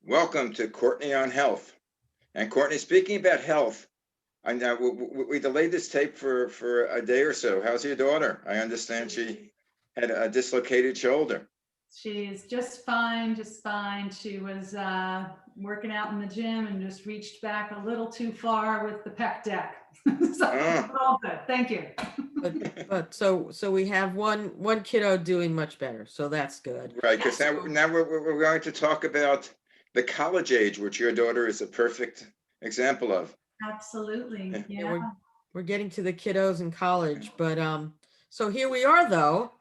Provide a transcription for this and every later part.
Welcome to Courtney on Health. And Courtney, speaking about health, I know we delayed this tape for a day or so. How's your daughter? I understand she had a dislocated shoulder. She's just fine, just fine. She was working out in the gym and just reached back a little too far with the pec deck. So Oh, all good. Thank you. But we have one kiddo doing much better, so that's good. right. Because Yes, now we're going to talk about the college age, which your daughter is a perfect example of. absolutely. Yeah, Yeah. we're getting to the kiddos in college, but so here we are though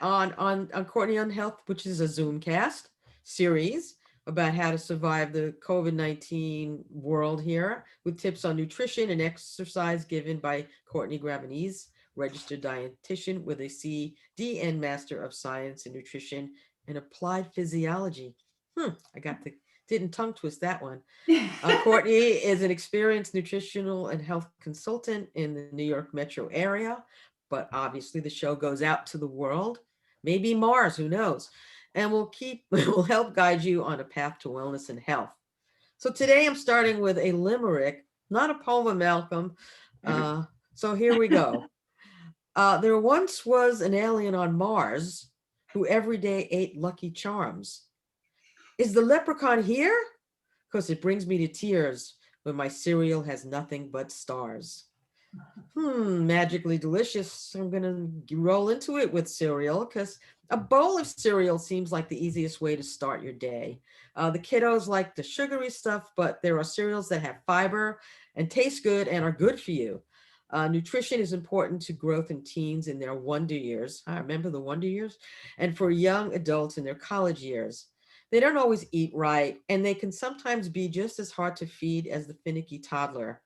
on Courtney on Health, which is a Zoomcast series about how to survive the COVID-19 world here with tips on nutrition and exercise given by Courtney Gravenese, registered dietitian with a CD and Master of Science in Nutrition and Applied Physiology. I got the didn't tongue twist that one. Courtney is an experienced nutritional and health consultant in the New York metro area, but obviously the show goes out to the world, maybe Mars, who knows? And will help guide you on a path to wellness and health. So today I'm starting with a limerick, not a poem of Malcolm. Uh, so here we go. There once was an alien on Mars who every day ate Lucky Charms. Is the leprechaun here? Because it brings me to tears when my cereal has nothing but stars. Magically delicious. I'm going to roll into it with cereal because a bowl of cereal seems like the easiest way to start your day. The kiddos like the sugary stuff, but there are cereals that have fiber and taste good and are good for you. Nutrition is important to growth in teens in their wonder years. I remember the wonder years, and for young adults in their college years. They don't always eat right, and they can sometimes be just as hard to feed as the finicky toddler.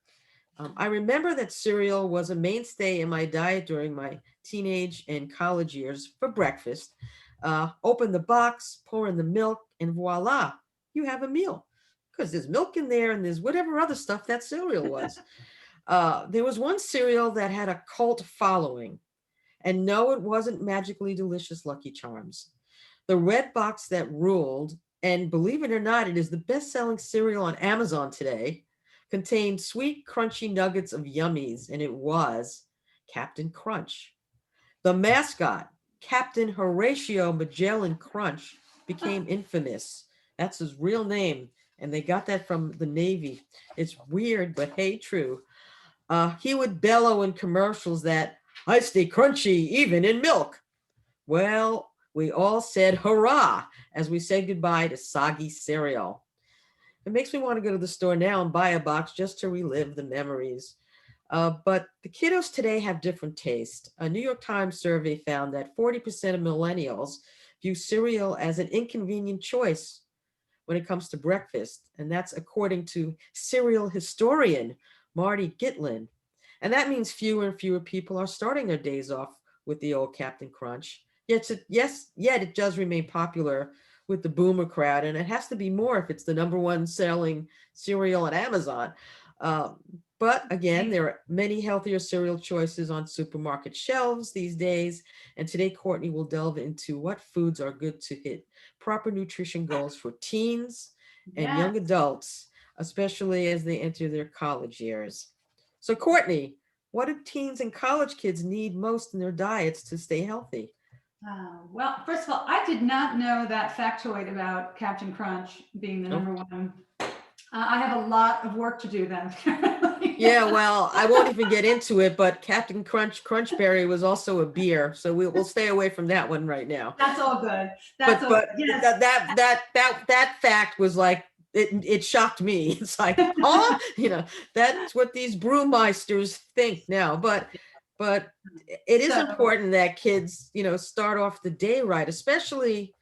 I remember that cereal was a mainstay in my diet during my teenage and college years for breakfast. Open the box, pour in the milk, and voila, you have a meal. Because there's milk in there and there's whatever other stuff that cereal was. There was one cereal that had a cult following. And no, it wasn't magically delicious Lucky Charms. The red box that ruled, and believe it or not, it is the best selling cereal on Amazon today, contained sweet, crunchy nuggets of yummies, and it was Captain Crunch. The mascot, Captain Horatio Magellan Crunch, became infamous. That's his real name, and they got that from the Navy. It's weird, but hey, true. He would bellow in commercials that I stay crunchy even in milk. Well, we all said hurrah as we said goodbye to soggy cereal. It makes me want to go to the store now and buy a box just to relive the memories. But the kiddos today have different taste. A New York Times survey found that 40% of millennials view cereal as an inconvenient choice when it comes to breakfast. And that's according to cereal historian Marty Gitlin. And that means fewer and fewer people are starting their days off with the old Captain Crunch. Yet it does remain popular with the boomer crowd, and it has to be more if it's the number one selling cereal on Amazon. Um, but again, there are many healthier cereal choices on supermarket shelves these days. And today, Courtney will delve into what foods are good to hit proper nutrition goals for teens and Yes. young adults, especially as they enter their college years. So, Courtney, what do teens and college kids need most in their diets to stay healthy? Well, first of all, I did not know that factoid about Captain Crunch being the Oh, number one. I have a lot of work to do then. yeah, well, I won't even get into it, but Captain Crunchberry was also a beer, so we'll stay away from that one right now. That's all good. That's But all good. but Yes. that fact was like it shocked me. It's like, huh? That's what these brewmeisters think now. But it is So important that kids, start off the day right, especially,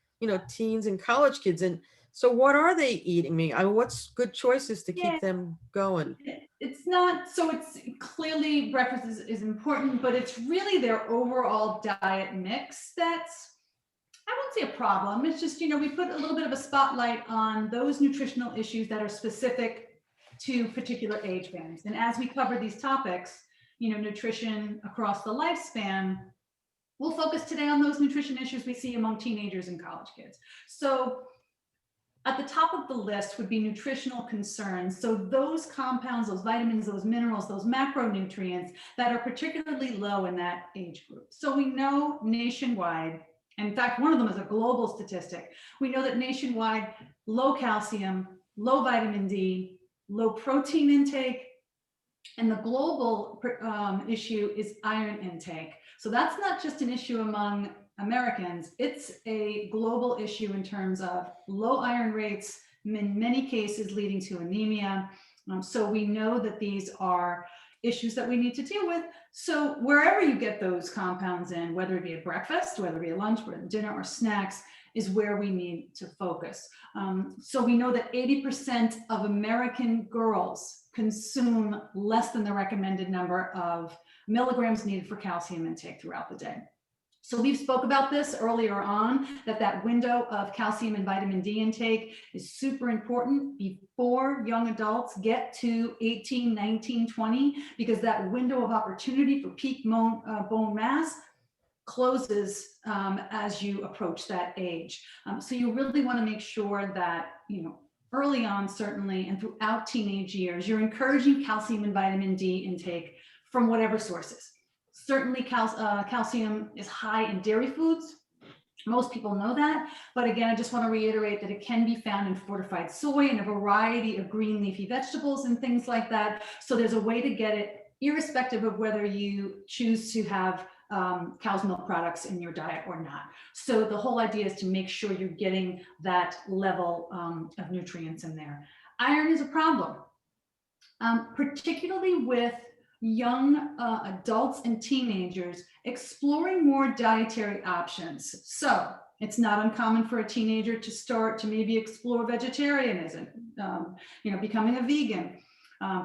teens and college kids. And so what are they eating? I mean, what's good choices to yeah, keep them going? it's not, so it's clearly breakfast is important, but it's really their overall diet mix that's, I won't say a problem. It's just, we put a little bit of a spotlight on those nutritional issues that are specific to particular age bands. And as we cover these topics, nutrition across the lifespan, we'll focus today on those nutrition issues we see among teenagers and college kids. So At the top of the list would be nutritional concerns. So those compounds, those vitamins, those minerals, those macronutrients that are particularly low in that age group. So we know nationwide, and in fact, one of them is a global statistic. We know that nationwide, low calcium, low vitamin D, low protein intake, and the global issue is iron intake. So that's not just an issue among Americans, it's a global issue in terms of low iron rates, in many cases leading to anemia. So we know that these are issues that we need to deal with. So wherever you get those compounds in, whether it be at breakfast, whether it be at lunch, or dinner, or snacks, is where we need to focus. So we know that 80% of American girls consume less than the recommended number of milligrams needed for calcium intake throughout the day. So we spoke about this earlier on, that window of calcium and vitamin D intake is super important before young adults get to 18, 19, 20, because that window of opportunity for peak bone mass closes as you approach that age. So you really want to make sure that, early on, certainly, and throughout teenage years, you're encouraging calcium and vitamin D intake from whatever sources. Certainly calcium is high in dairy foods. Most people know that. But again, I just want to reiterate that it can be found in fortified soy and a variety of green leafy vegetables and things like that. So there's a way to get it irrespective of whether you choose to have cow's milk products in your diet or not. So the whole idea is to make sure you're getting that level of nutrients in there. Iron is a problem, particularly with young adults and teenagers exploring more dietary options. So it's not uncommon for a teenager to start to maybe explore vegetarianism, becoming a vegan,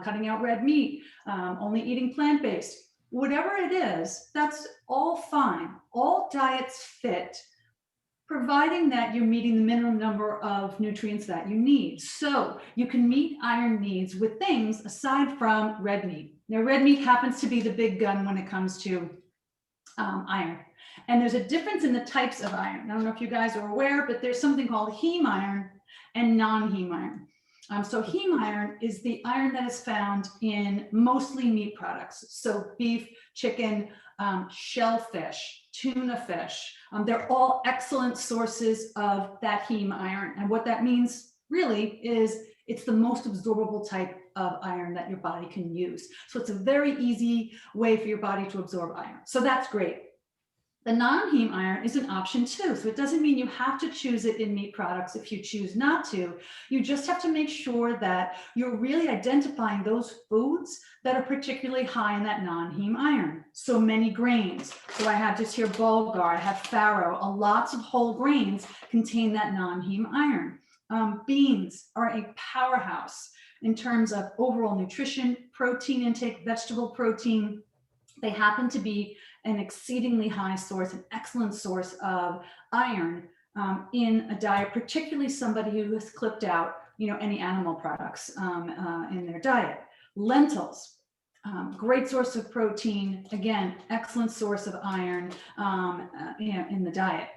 cutting out red meat, only eating plant-based. Whatever it is, that's all fine. All diets fit, providing that you're meeting the minimum number of nutrients that you need. So you can meet iron needs with things aside from red meat. Now, red meat happens to be the big gun when it comes to iron. And there's a difference in the types of iron. I don't know if you guys are aware, but there's something called heme iron and non-heme iron. So heme iron is the iron that is found in mostly meat products. So beef, chicken, shellfish, tuna fish. They're all excellent sources of that heme iron. And what that means really is it's the most absorbable type of iron that your body can use. So it's a very easy way for your body to absorb iron. So that's great. The non-heme iron is an option too. So it doesn't mean you have to choose it in meat products if you choose not to. You just have to make sure that you're really identifying those foods that are particularly high in that non-heme iron. So many grains. So I have just here bulgur, I have farro, lots of whole grains contain that non-heme iron. Beans are a powerhouse in terms of overall nutrition, protein intake, vegetable protein. They happen to be an exceedingly high source, an excellent source of iron in a diet, particularly somebody who has clipped out, any animal products in their diet. Lentils, great source of protein. Again, excellent source of iron in the diet.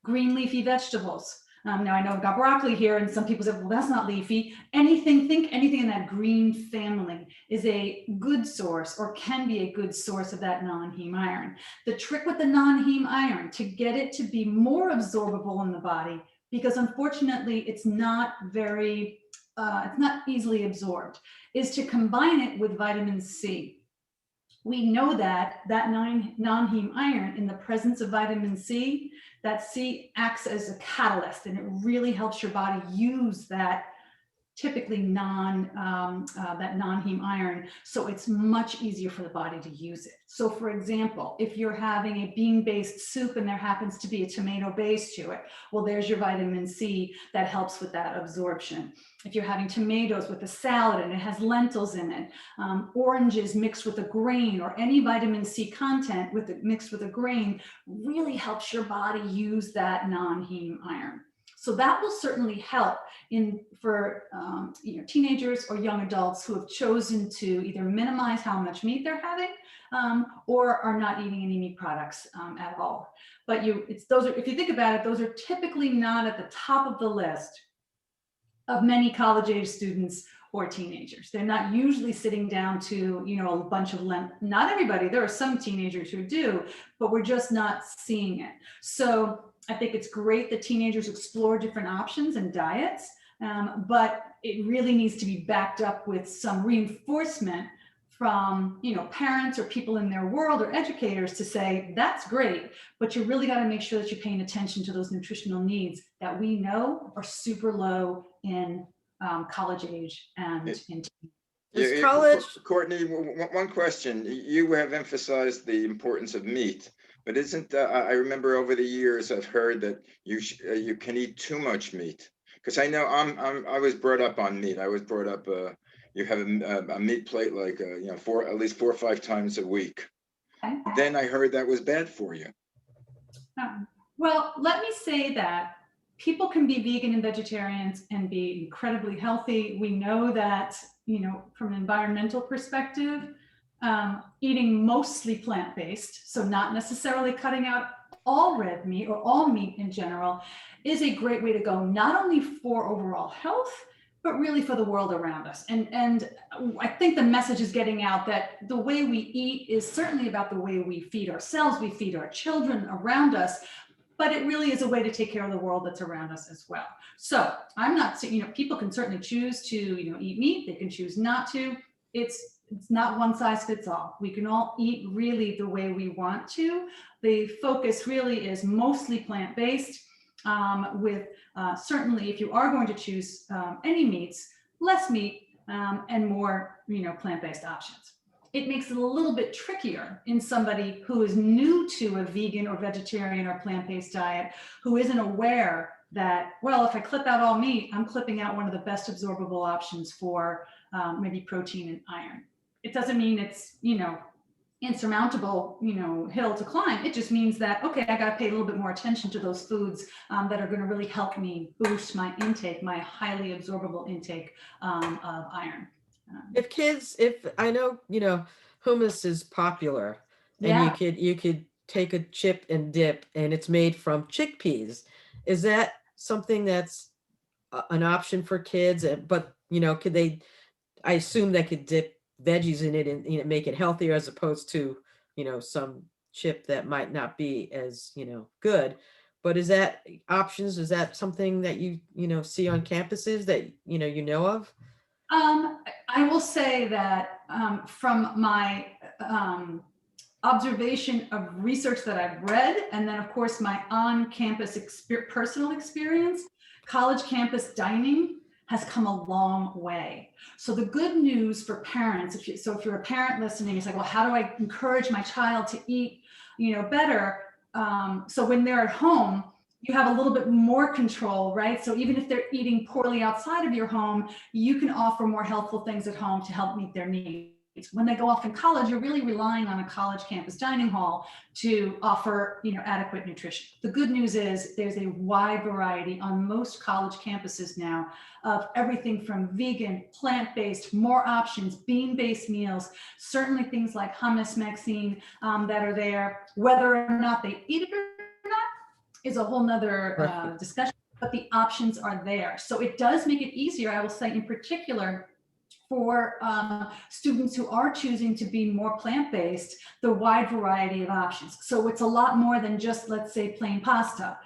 Green leafy vegetables. Now I know I've got broccoli here and some people say, well, that's not leafy. Think anything in that green family is a good source or can be a good source of that non-heme iron. The trick with the non-heme iron, to get it to be more absorbable in the body, because unfortunately it's not easily absorbed, is to combine it with vitamin C. We know that non-heme iron, in the presence of vitamin C, that C acts as a catalyst, and it really helps your body use that typically that non-heme iron, so it's much easier for the body to use it. So for example, if you're having a bean-based soup and there happens to be a tomato base to it, well, there's your vitamin C that helps with that absorption. If you're having tomatoes with a salad and it has lentils in it, oranges mixed with a grain, or any vitamin C content mixed with a grain, really helps your body use that non-heme iron. So that will certainly help for teenagers or young adults who have chosen to either minimize how much meat they're having or are not eating any meat products at all. But if you think about it, those are typically not at the top of the list of many college age students or teenagers. They're not usually sitting down to, a bunch of not everybody, there are some teenagers who do, but we're just not seeing it. So I think it's great that teenagers explore different options and diets, but it really needs to be backed up with some reinforcement from, parents or people in their world or educators to say, that's great, but you really got to make sure that you're paying attention to those nutritional needs that we know are super low in college age and in Is college, Courtney, one question. You have emphasized the importance of meat, but isn't, I remember over the years, I've heard that you can eat too much meat. Because I know I was brought up on meat. I was brought up, you have a meat plate like, at least 4 or 5 times a week. Okay. Then I heard that was bad for you. Well, let me say that people can be vegan and vegetarians and be incredibly healthy. We know that, from an environmental perspective, eating mostly plant-based, so not necessarily cutting out all red meat or all meat in general, is a great way to go, not only for overall health, but really for the world around us. And I think the message is getting out that the way we eat is certainly about the way we feed ourselves, we feed our children around us, but it really is a way to take care of the world that's around us as well. So I'm not saying, people can certainly choose to, eat meat. They can choose not to. It's not one size fits all. We can all eat really the way we want to. The focus really is mostly plant-based, with certainly, if you are going to choose any meats, less meat and more, plant-based options. It makes it a little bit trickier in somebody who is new to a vegan or vegetarian or plant-based diet, who isn't aware that, well, if I clip out all meat, I'm clipping out one of the best absorbable options for maybe protein and iron. It doesn't mean it's, insurmountable, hill to climb. It just means that, okay, I got to pay a little bit more attention to those foods that are going to really help me boost my intake, my highly absorbable intake of iron. if I know, hummus is popular, and Yeah. you could take a chip and dip, and it's made from chickpeas. Is that something that's an option for kids? But, could they, I assume they could dip veggies in it and, make it healthier, as opposed to, some chip that might not be as, good. But is that options? Is that something that you see on campuses that, you know of? I will say that from my observation of research that I've read, and then of course my on-campus personal experience, college campus dining has come a long way. So the good news for parents, if you're a parent listening, it's like, well, how do I encourage my child to eat, better? So when they're at home, you have a little bit more control, right? So even if they're eating poorly outside of your home, you can offer more healthful things at home to help meet their needs. When they go off in college, you're really relying on a college campus dining hall to offer, adequate nutrition. The good news is there's a wide variety on most college campuses now of everything from vegan, plant-based, more options, bean-based meals, certainly things like hummus, Maxine, that are there. Whether or not they eat it or not is a whole nother discussion, but the options are there. So it does make it easier, I will say, in particular, for students who are choosing to be more plant-based, the wide variety of options. So it's a lot more than just, let's say, plain pasta.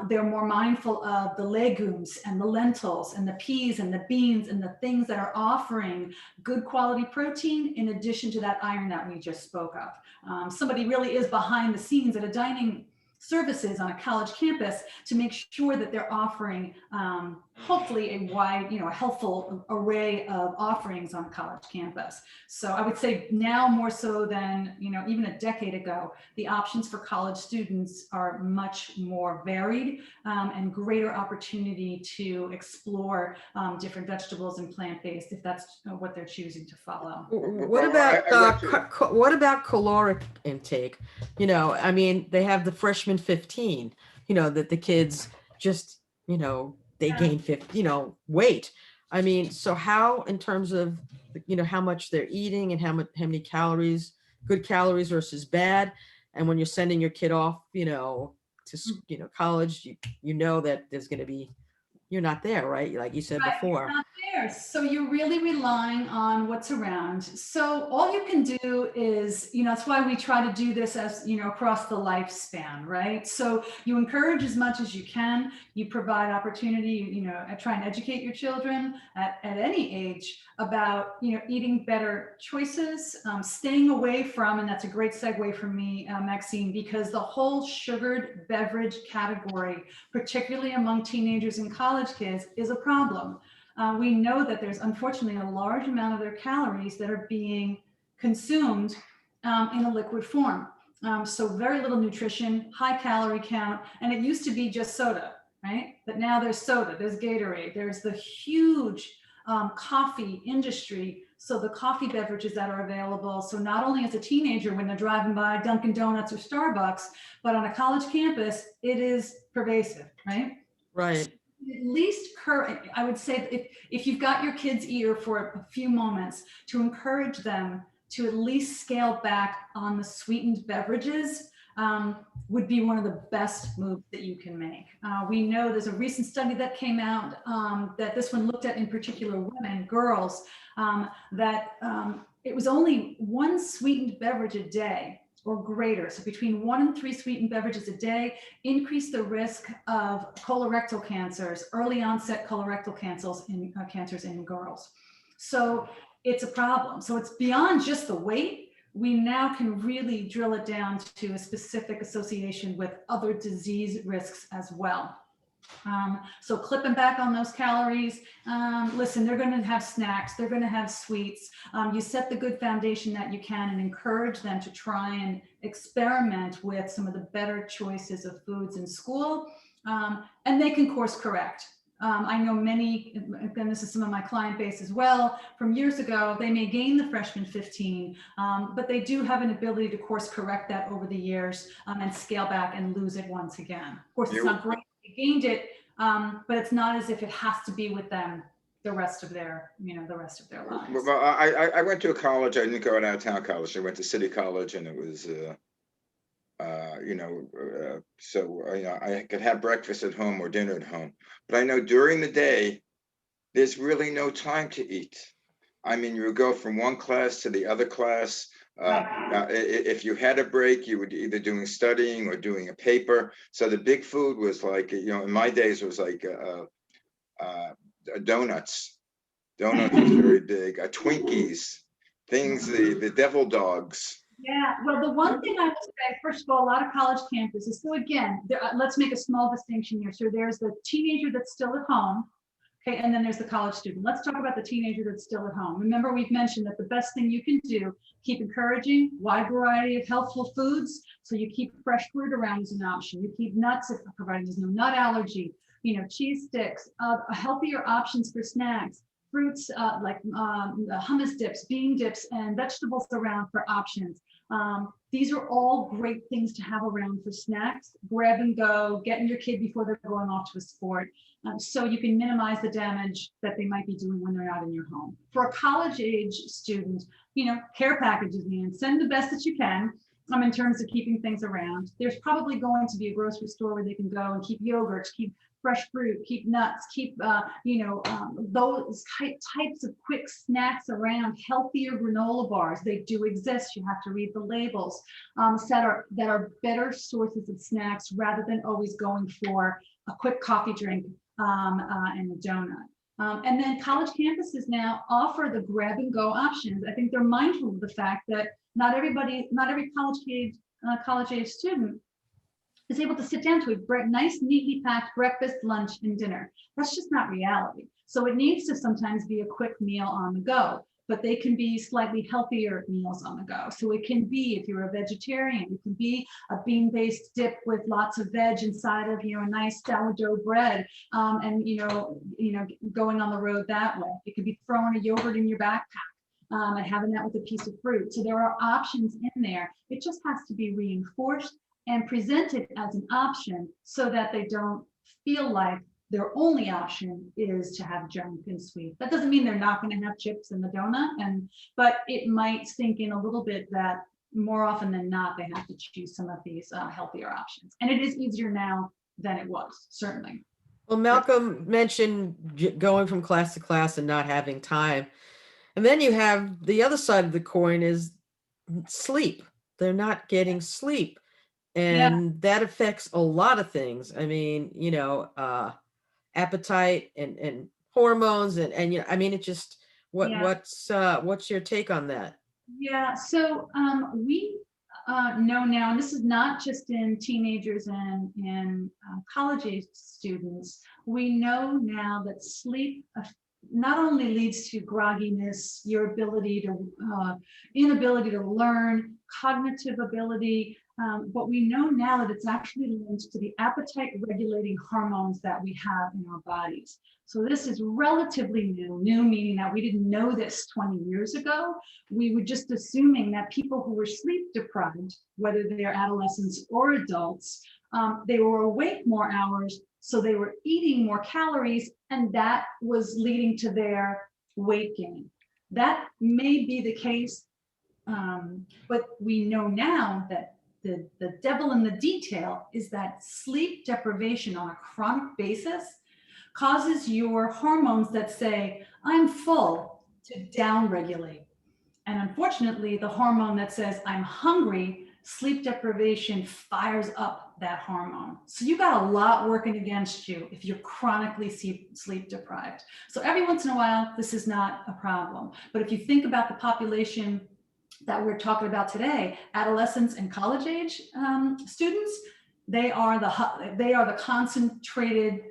They're more mindful of the legumes and the lentils and the peas and the beans and the things that are offering good quality protein in addition to that iron that we just spoke of. Somebody really is behind the scenes at a dining services on a college campus to make sure that they're offering hopefully a wide, a helpful array of offerings on a college campus. So I would say now more so than, even a decade ago, the options for college students are much more varied and greater opportunity to explore different vegetables and plant-based if that's what they're choosing to follow. What about caloric intake? I mean, they have the freshman 15, that the kids just, they gain 50, weight. I mean, so how, in terms of, how much they're eating and how many calories, good calories versus bad. And when you're sending your kid off, to, college, you know that there's going to be you're not there, right? Like you said Right, before. you're not there. So you're really relying on what's around. So all you can do is, that's why we try to do this as, across the lifespan, right? So you encourage as much as you can. You provide opportunity, try and educate your children at any age about, eating better choices, staying away from, and that's a great segue for me, Maxine, because the whole sugared beverage category, particularly among teenagers and college kids, is a problem. We know that there's unfortunately a large amount of their calories that are being consumed in a liquid form. So very little nutrition, high calorie count, and it used to be just soda, right? But now there's soda, there's Gatorade, there's the huge coffee industry. So the coffee beverages that are available. So not only as a teenager when they're driving by Dunkin' Donuts or Starbucks, but on a college campus, it is pervasive, right? Right. At least I would say if you've got your kids' ear for a few moments, to encourage them to at least scale back on the sweetened beverages would be one of the best moves that you can make. We know there's a recent study that came out that this one looked at in particular women, girls, that it was only one sweetened beverage a day or greater. So between 1 and 3 sweetened beverages a day increase the risk of colorectal cancers, early onset colorectal cancers in girls. So it's a problem. So it's beyond just the weight. We now can really drill it down to a specific association with other disease risks as well. So clipping back on those calories, listen, they're going to have snacks, they're going to have sweets. You set the good foundation that you can and encourage them to try and experiment with some of the better choices of foods in school. And they can course correct. I know many, again, this is some of my client base as well, from years ago, they may gain the freshman 15, but they do have an ability to course correct that over the years and scale back and lose it once again. Of course, it's not great they gained it, but it's not as if it has to be with them the rest of their, the rest of their lives. Well, I went to a college. I didn't go to out of town college. I went to City College, and it was, I could have breakfast at home or dinner at home. But I know during the day, there's really no time to eat. I mean, you would go from one class to the other class. If you had a break, you would either doing studying or doing a paper. So the big food was like, in my days, it was like donuts. Donuts was very big. Twinkies, things, the devil dogs. Yeah, well, the one thing I will say, first of all, a lot of college campuses. So again, let's make a small distinction here. So there's the teenager that's still at home. Okay, and then there's the college student. Let's talk about the teenager that's still at home. Remember, we've mentioned that the best thing you can do, keep encouraging wide variety of healthful foods. So you keep fresh fruit around as an option. You keep nuts, providing there's no nut allergy. Cheese sticks, healthier options for snacks, fruits like hummus dips, bean dips, and vegetables around for options. These are all great things to have around for snacks, grab and go, getting your kid before they're going off to a sport. So you can minimize the damage that they might be doing when they're not in your home. For a college age student, care packages, man, send the best that you can in terms of keeping things around. There's probably going to be a grocery store where they can go and keep yogurts, keep fresh fruit, keep nuts, keep, those types of quick snacks around. Healthier granola bars, they do exist. You have to read the labels that are better sources of snacks rather than always going for a quick coffee drink and a donut. And then college campuses now offer the grab and go options. I think they're mindful of the fact that not every college age student is able to sit down to a nice, neatly packed breakfast, lunch, and dinner. That's just not reality. So it needs to sometimes be a quick meal on the go, but they can be slightly healthier meals on the go. So it can be, if you're a vegetarian, it can be a bean-based dip with lots of veg inside of, a nice sourdough bread, and going on the road that way. It could be throwing a yogurt in your backpack. And having that with a piece of fruit. So there are options in there. It just has to be reinforced and presented as an option so that they don't feel like their only option is to have junk and sweet. That doesn't mean they're not going to have chips in the donut, but it might sink in a little bit that more often than not, they have to choose some of these healthier options. And it is easier now than it was, certainly. Well, Malcolm mentioned going from class to class and not having time. And then you have the other side of the coin is sleep. They're not getting sleep. Yeah, And that affects a lot of things. I mean, appetite and hormones and I mean it just yeah. what's your take on that? Yeah, so we know now, and this is not just in teenagers and college age students, we know now that sleep not only leads to grogginess, your ability to, inability to learn, cognitive ability, but we know now that it's actually linked to the appetite regulating hormones that we have in our bodies. So this is relatively new meaning that we didn't know this 20 years ago. We were just assuming that people who were sleep deprived, whether they're adolescents or adults, they were awake more hours, so they were eating more calories, and that was leading to their weight gain. That may be the case, but we know now that the devil in the detail is that sleep deprivation on a chronic basis causes your hormones that say, I'm full, to downregulate. And unfortunately, the hormone that says I'm hungry, sleep deprivation fires up that hormone. So you got a lot working against you if you're chronically sleep deprived. So every once in a while, this is not a problem. But if you think about the population that we're talking about today, adolescents and college age students, they are the concentrated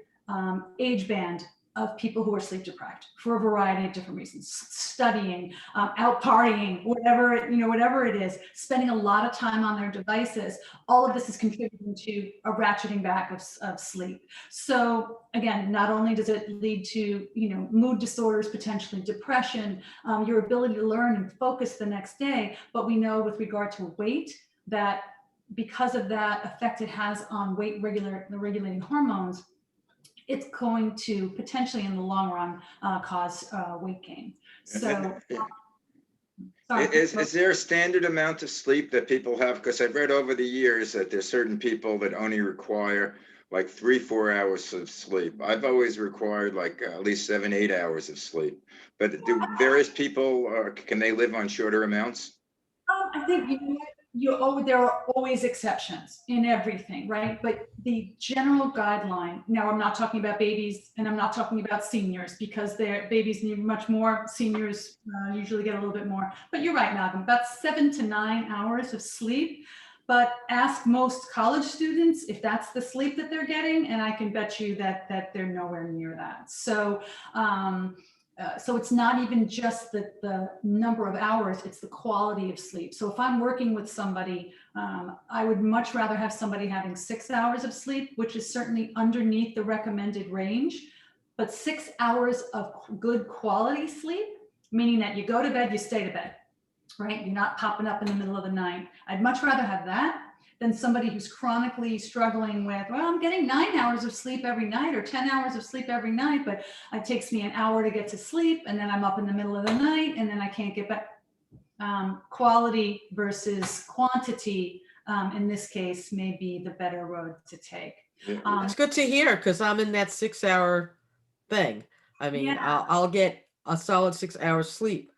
age band of people who are sleep deprived for a variety of different reasons, studying, out partying, whatever it is, spending a lot of time on their devices. All of this is contributing to a ratcheting back of sleep. So again, not only does it lead to mood disorders, potentially depression, your ability to learn and focus the next day, but we know with regard to weight that because of that effect it has on the regulating hormones, it's going to potentially in the long run cause weight gain. So, sorry. Is there a standard amount of sleep that people have? Because I've read over the years that there's certain people that only require like 3-4 hours of sleep. I've always required like at least 7-8 hours of sleep. But do various people, can they live on shorter amounts? I think there are always exceptions in everything, right? But the general guideline, now I'm not talking about babies and I'm not talking about seniors because their babies need much more. Seniors usually get a little bit more. But you're right, Malcolm, about 7 to 9 hours of sleep. But ask most college students if that's the sleep that they're getting, and I can bet you that they're nowhere near that. So so it's not even just the number of hours, it's the quality of sleep. So if I'm working with somebody, I would much rather have somebody having 6 hours of sleep, which is certainly underneath the recommended range, but 6 hours of good quality sleep, meaning that you go to bed, you stay to bed, right? You're not popping up in the middle of the night. I'd much rather have that than somebody who's chronically struggling with, well, I'm getting 9 hours of sleep every night or 10 hours of sleep every night, but it takes me an hour to get to sleep. And then I'm up in the middle of the night and then I can't get back. Quality versus quantity, in this case, may be the better road to take. Yeah. It's good to hear because I'm in that 6 hour thing. I mean, Yeah. I'll get a solid 6 hours sleep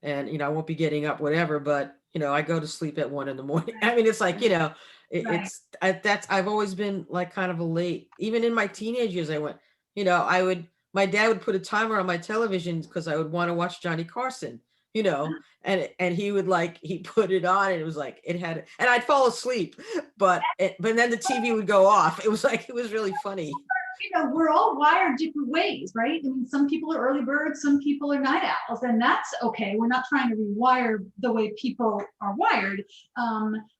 and I won't be getting up whatever, but I go to sleep at 1 in the morning. I mean, it's like, Right. I've always been like kind of a late, even in my teenage years, my dad would put a timer on my television because I would want to watch Johnny Carson, and he put it on and it was like, and I'd fall asleep, but then the TV would go off. It was really funny. We're all wired different ways, right? I mean, some people are early birds, some people are night owls, and that's okay. We're not trying to rewire the way people are wired.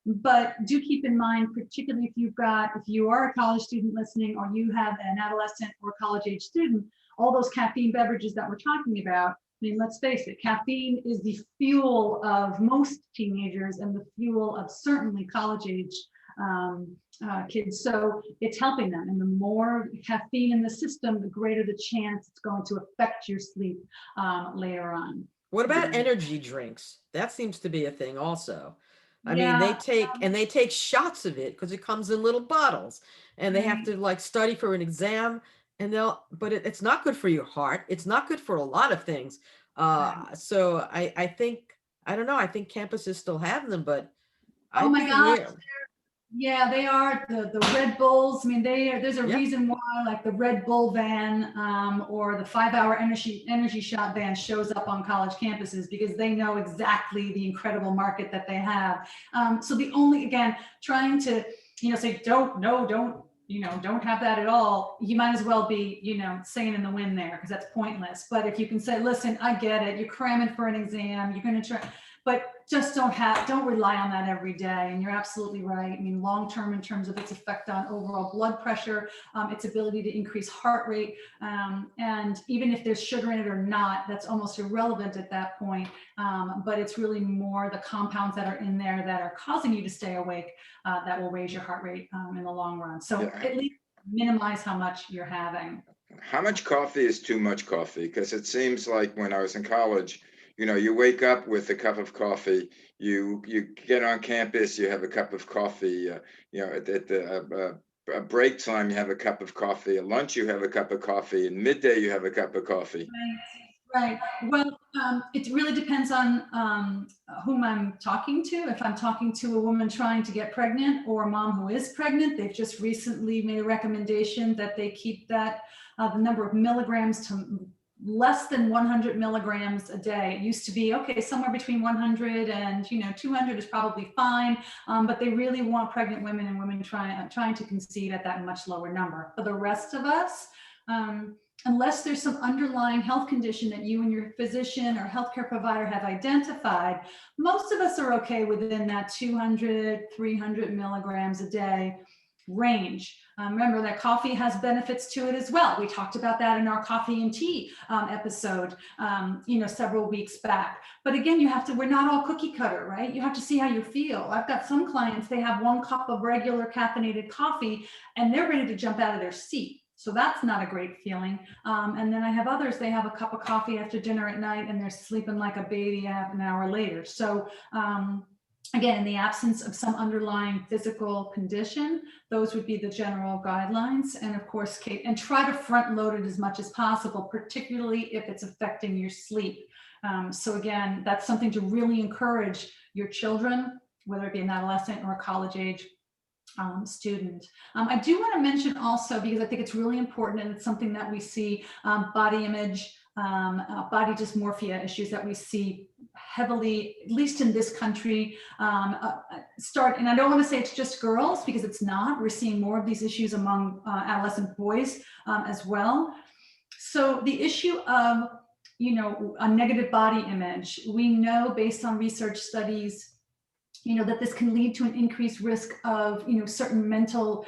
But do keep in mind, particularly if you are a college student listening, or you have an adolescent or college age student, all those caffeine beverages that we're talking about, I mean, let's face it, caffeine is the fuel of most teenagers and the fuel of certainly college age kids. So it's helping them. And the more caffeine in the system, the greater the chance it's going to affect your sleep later on. What about energy drinks? That seems to be a thing also. I mean, Yeah. they take shots of it because it comes in little bottles and they have to like study for an exam and but it's not good for your heart. It's not good for a lot of things. So I think, I don't know, I think campuses still have them, but Oh I'd my be gosh. aware. Yeah, they are the Red Bulls. I mean, there's a Yep. reason why like the Red Bull van or the 5-hour energy shot van shows up on college campuses because they know exactly the incredible market that they have. So the only, again, trying to, say, don't have that at all. You might as well be, singing in the wind there because that's pointless. But if you can say, listen, I get it. You're cramming for an exam. You're going to try, but just don't rely on that every day. And you're absolutely right. I mean, long-term in terms of its effect on overall blood pressure, its ability to increase heart rate. And even if there's sugar in it or not, that's almost irrelevant at that point. But it's really more the compounds that are in there that are causing you to stay awake that will raise your heart rate in the long run. So at least minimize how much you're having. How much coffee is too much coffee? Because it seems like when I was in college, you wake up with a cup of coffee, you get on campus, you have a cup of coffee, at the break time, you have a cup of coffee, at lunch, you have a cup of coffee, and midday, you have a cup of coffee. Right. Well, it really depends on whom I'm talking to. If I'm talking to a woman trying to get pregnant or a mom who is pregnant, they've just recently made a recommendation that they keep that the number of milligrams to less than 100 milligrams a day. It used to be, okay, somewhere between 100 and 200 is probably fine, but they really want pregnant women and women trying to conceive at that much lower number. For the rest of us, unless there's some underlying health condition that you and your physician or healthcare provider have identified, most of us are okay within that 200, 300 milligrams a day range. Remember that coffee has benefits to it as well. We talked about that in our coffee and tea episode, several weeks back. But again, we're not all cookie cutter, right? You have to see how you feel. I've got some clients, they have 1 cup of regular caffeinated coffee and they're ready to jump out of their seat. So that's not a great feeling. And then I have others, they have a cup of coffee after dinner at night and they're sleeping like a baby half an hour later. So again, in the absence of some underlying physical condition, those would be the general guidelines. And of course, Kate, and try to front load it as much as possible, particularly if it's affecting your sleep. So again, that's something to really encourage your children, whether it be an adolescent or a college age student. I do want to mention also, because I think it's really important and it's something that we see, body image, body dysmorphia issues that we see heavily, at least in this country, start, and I don't want to say it's just girls because it's not. We're seeing more of these issues among adolescent boys as well. So the issue of, a negative body image, we know based on research studies that this can lead to an increased risk of, certain mental,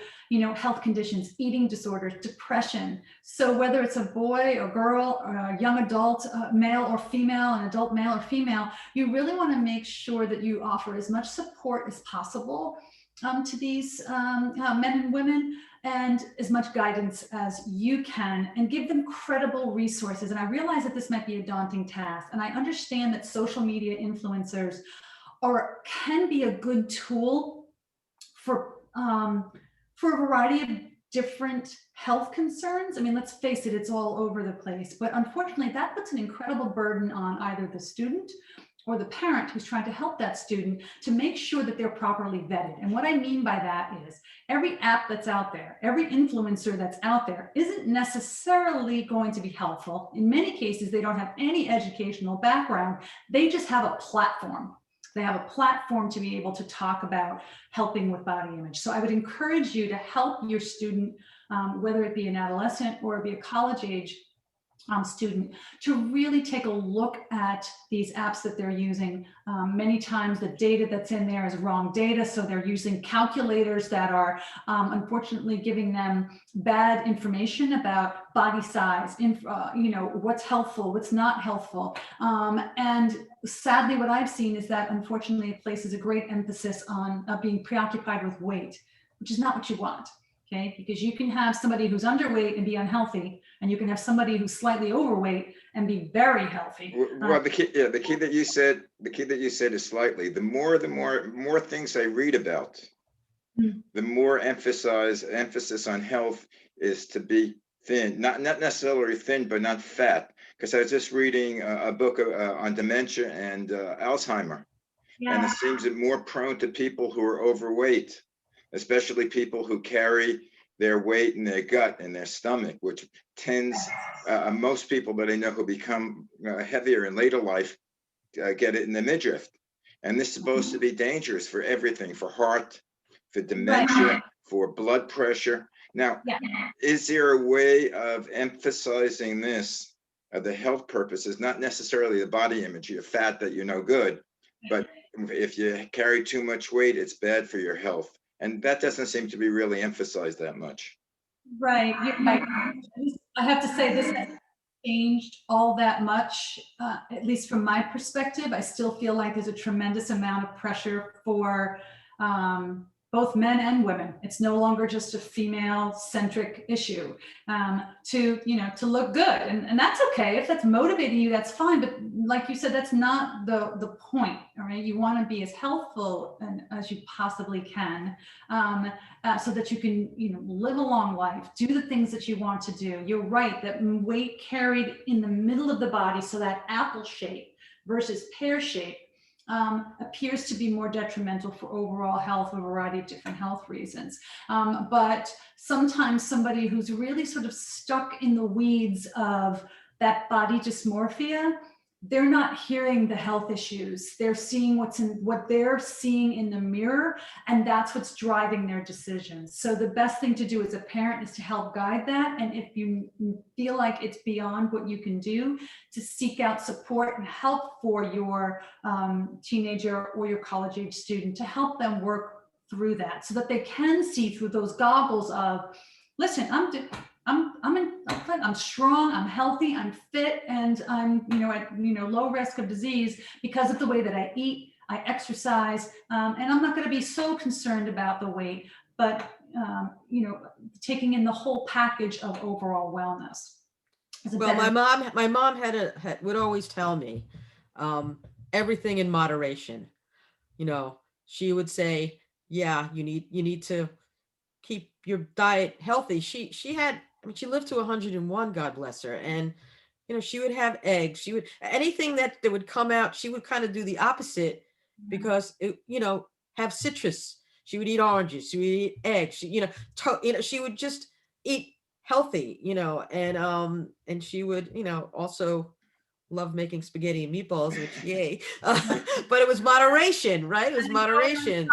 health conditions, eating disorders, depression. So whether it's a boy or girl or a young adult, male or female, an adult male or female, you really want to make sure that you offer as much support as possible to these men and women, and as much guidance as you can, and give them credible resources. And I realize that this might be a daunting task. And I understand that social media influencers can be a good tool for a variety of different health concerns. I mean, let's face it, it's all over the place. But unfortunately, that puts an incredible burden on either the student or the parent who's trying to help that student to make sure that they're properly vetted. And what I mean by that is every app that's out there, every influencer that's out there isn't necessarily going to be helpful. In many cases, they don't have any educational background. They just have a platform. They have a platform to be able to talk about helping with body image. So I would encourage you to help your student, whether it be an adolescent or it be a college age student, to really take a look at these apps that they're using. Many times the data that's in there is wrong data. So they're using calculators that are unfortunately giving them bad information about body size, what's helpful, what's not helpful. And sadly, what I've seen is that unfortunately it places a great emphasis on being preoccupied with weight, which is not what you want. Okay, because you can have somebody who's underweight and be unhealthy, and you can have somebody who's slightly overweight and be very healthy. Well, the key that you said is slightly. The more things I read about, the more emphasis on health is to be thin, not necessarily thin, but not fat. Because I was just reading a book on dementia and Alzheimer, and it Yeah, seems that more prone to people who are overweight, especially people who carry their weight in their gut and their stomach, which tends, most people that I know who become heavier in later life get it in the midriff. And this is supposed to be dangerous for everything, for heart, for right. dementia, for blood pressure. Now, Yeah. is there a way of emphasizing this, the health purposes, not necessarily the body image, you're fat that you're no good, but if you carry too much weight, it's bad for your health. And that doesn't seem to be really emphasized that much. Right, you're right. I have to say, this hasn't changed all that much, at least from my perspective. I still feel like there's a tremendous amount of pressure for both men and women. It's no longer just a female-centric issue, to look good, and that's okay. If that's motivating you, that's fine. But like you said, that's not the point. All right, you want to be as healthful as you possibly can. So that you can, live a long life, do the things that you want to do. You're right that weight carried in the middle of the body, so that apple shape versus pear shape, appears to be more detrimental for overall health for a variety of different health reasons. But sometimes somebody who's really sort of stuck in the weeds of that body dysmorphia, they're not hearing the health issues. They're seeing what they're seeing in the mirror, and that's what's driving their decisions. So the best thing to do as a parent is to help guide that. And if you feel like it's beyond what you can do, to seek out support and help for your teenager or your college age student, to help them work through that so that they can see through those goggles of, listen, I'm strong, I'm healthy, I'm fit, and I'm at low risk of disease because of the way that I eat, I exercise, and I'm not going to be so concerned about the weight, but taking in the whole package of overall wellness. Well, my mom would always tell me, everything in moderation. She would say, yeah, you need to keep your diet healthy. She lived to 101, God bless her. And, she would have eggs. She would, anything that would come out, she would kind of do the opposite because have citrus. She would eat oranges. She would eat eggs. She would just eat healthy, and she would, also love making spaghetti and meatballs, which yay. But it was moderation, right? It was moderation.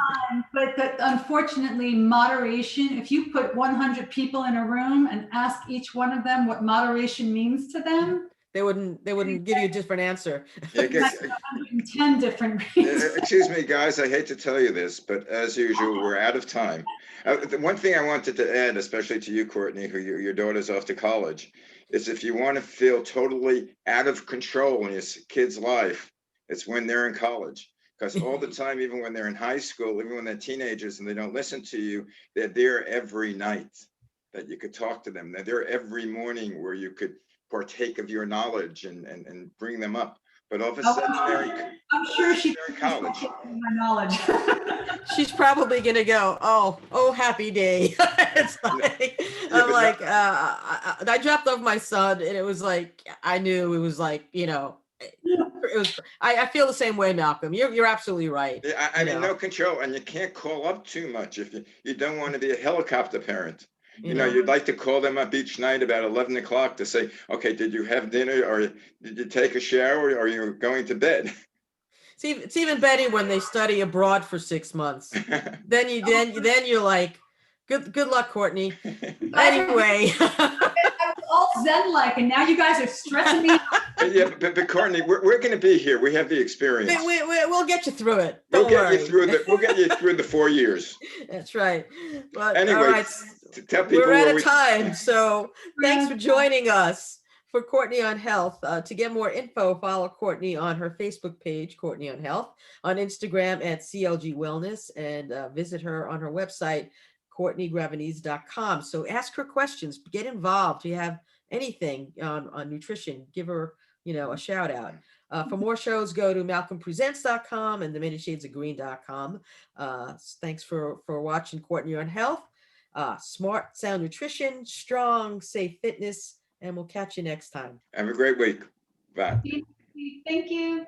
But unfortunately, moderation, if you put 100 people in a room and ask each one of them what moderation means to them, they wouldn't give you a different answer. Yeah, 110 different reasons. excuse me, guys, I hate to tell you this, but as usual, we're out of time. The one thing I wanted to add, especially to you, Courtney, who your daughter's off to college, is if you want to feel totally out of control in your kid's life, it's when they're in college. Because all the time, even when they're in high school, even when they're teenagers and they don't listen to you, they're there every night that you could talk to them. They're there every morning where you could partake of your knowledge and bring them up. But all of a sudden, I'm sure she's in college. My knowledge. She's probably gonna go, oh, happy day. It's like, I'm like, I dropped off my son, and it was like, I knew it was like, it was. I feel the same way, Malcolm. You're absolutely right. I mean, no control, and you can't call up too much if you don't want to be a helicopter parent. You'd like to call them up each night about 11 o'clock to say, okay, did you have dinner, or did you take a shower, or are you going to bed? It's even better when they study abroad for 6 months. then you're like, good luck, Courtney. Anyway. I was all zen-like, and now you guys are stressing me out. Yeah, but Courtney, we're going to be here. We have the experience. We'll get you through it. We'll get you through the 4 years. That's right. But anyway, all right, tell people we're out of time. So thanks for joining us for Courtney on Health. To get more info, follow Courtney on her Facebook page, Courtney on Health, on Instagram at CLG Wellness, and visit her on her website, CourtneyGravenese.com. So ask her questions, get involved. If you have anything on nutrition, give her a shout out. For more shows, go to malcolmpresents.com and theManyShadesOfGreen.com. Thanks for watching Courtney on Health. smart, sound nutrition, strong, safe fitness, and we'll catch you next time. Have a great week. Bye. Thank you.